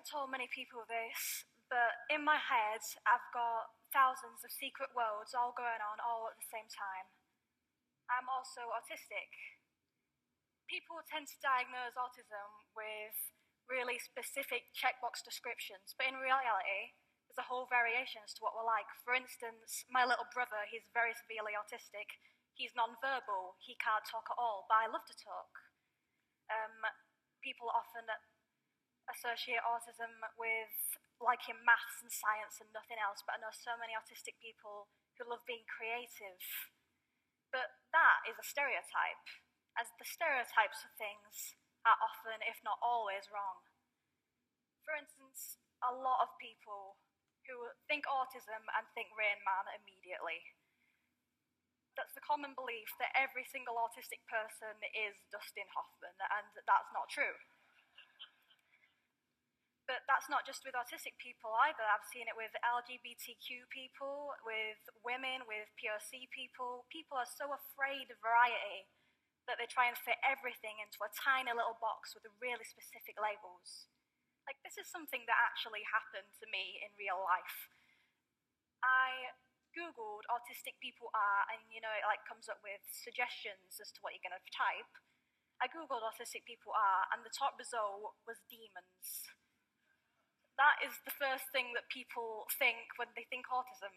haven't told many people this, but in my head, I've got thousands of secret worlds all going on all at the same time. I'm also autistic. People tend to diagnose autism with really specific checkbox descriptions, but in reality, there's a whole variation as to what we're like. For instance, my little brother, he's very severely autistic. He's non-verbal, he can't talk at all, but I love to talk. People often associate autism with liking maths and science and nothing else, but I know so many autistic people who love being creative. But that is a stereotype, as the stereotypes of things are often, if not always, wrong. For instance, a lot of people who think autism and think Rain Man immediately. That's the common belief that every single autistic person is Dustin Hoffman, and that's not true. But that's not just with autistic people either. I've seen it with LGBTQ people, with women, with POC people. People are so afraid of variety that they try and fit everything into a tiny little box with really specific labels. Like, this is something that actually happened to me in real life. I Googled autistic people are, and it comes up with suggestions as to what you're going to type. I Googled autistic people are, and the top result was demons. That is the first thing that people think when they think autism.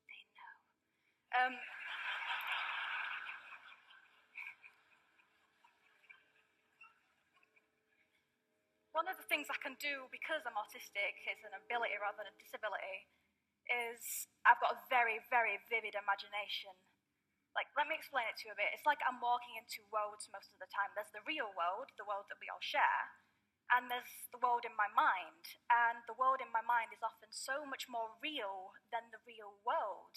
They know. One of the things I can do because I'm autistic, it's an ability rather than a disability, is I've got a very, very vivid imagination. Like, let me explain it to you a bit. It's like I'm walking into worlds most of the time. There's the real world, the world that we all share, and there's the world in my mind. And the world in my mind is often so much more real than the real world.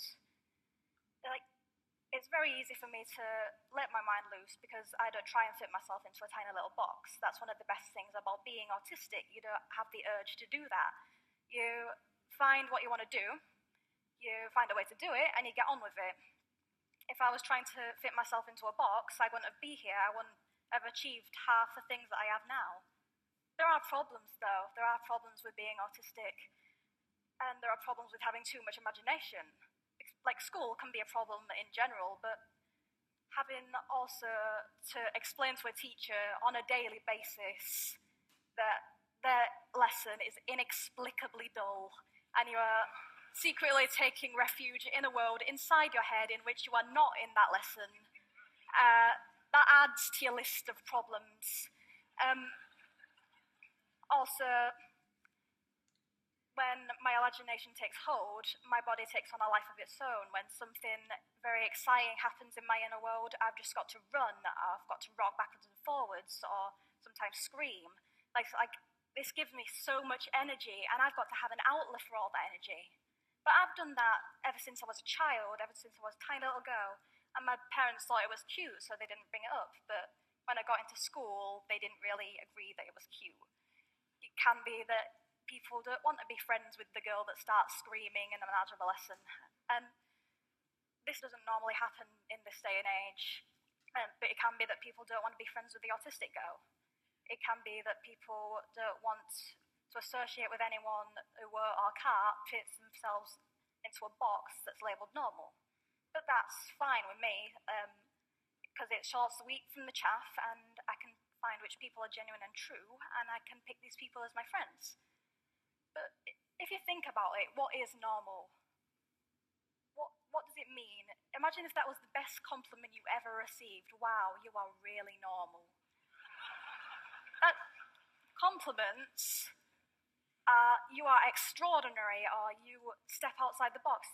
It's very easy for me to let my mind loose because I don't try and fit myself into a tiny little box. That's one of the best things about being autistic. You don't have the urge to do that. You find what you want to do, you find a way to do it, and you get on with it. If I was trying to fit myself into a box, I wouldn't be here. I wouldn't have achieved half the things that I have now. There are problems, though. There are problems with being autistic, and there are problems with having too much imagination. Like, school can be a problem in general, but having also to explain to a teacher on a daily basis that their lesson is inexplicably dull, and you are secretly taking refuge in a world inside your head in which you are not in that lesson, that adds to your list of problems. Also, when my imagination takes hold, my body takes on a life of its own. When something very exciting happens in my inner world, I've just got to run, I've got to rock backwards and forwards, or sometimes scream. Like this gives me so much energy, and I've got to have an outlet for all that energy. But I've done that ever since I was a child, ever since I was a tiny little girl, and my parents thought it was cute, so they didn't bring it up. But when I got into school, they didn't really agree that it was cute. It can be that people don't want to be friends with the girl that starts screaming in an algebra lesson. And this doesn't normally happen in this day and age. But it can be that people don't want to be friends with the autistic girl. It can be that people don't want to associate with anyone who or can't fit themselves into a box that's labelled normal. But that's fine with me, because it shorts the wheat from the chaff, and I can find which people are genuine and true, and I can pick these people as my friends. But if you think about it, what is normal? What does it mean? Imagine if that was the best compliment you ever received. Wow, you are really normal. Compliments are, you are extraordinary, or you step outside the box,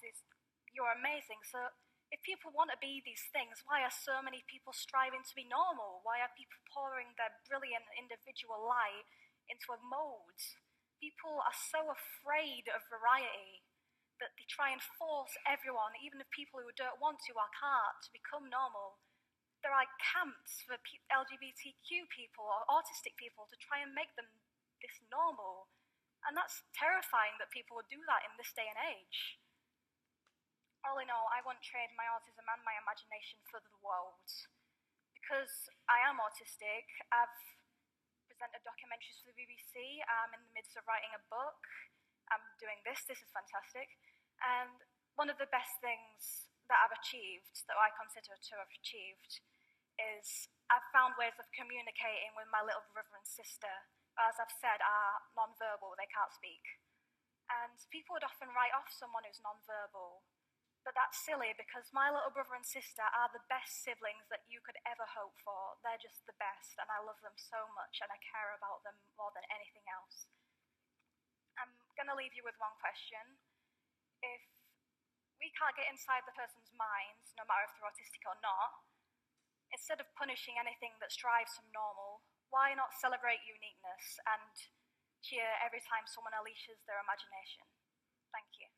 you're amazing. So if people want to be these things, why are so many people striving to be normal? Why are people pouring their brilliant individual light into a mold? People are so afraid of variety that they try and force everyone, even the people who don't want to or can't, to become normal. There are camps for LGBTQ people or autistic people to try and make them this normal. And that's terrifying that people would do that in this day and age. All in all, I won't trade my autism and my imagination for the world. Because I am autistic, I've presented documentaries for the BBC. I'm in the midst of writing a book. I'm doing this. This is fantastic. And one of the best things that I've achieved, that I consider to have achieved, is I've found ways of communicating with my little brother and sister, as I've said, are non-verbal, they can't speak. And people would often write off someone who's non-verbal, but that's silly because my little brother and sister are the best siblings that you could ever hope for. They're just the best, and I love them so much, and I care about them more than anything else. I'm going to leave you with one question. If we can't get inside the person's minds, no matter if they're autistic or not, instead of punishing anything that strives from normal, why not celebrate uniqueness and cheer every time someone unleashes their imagination? Thank you.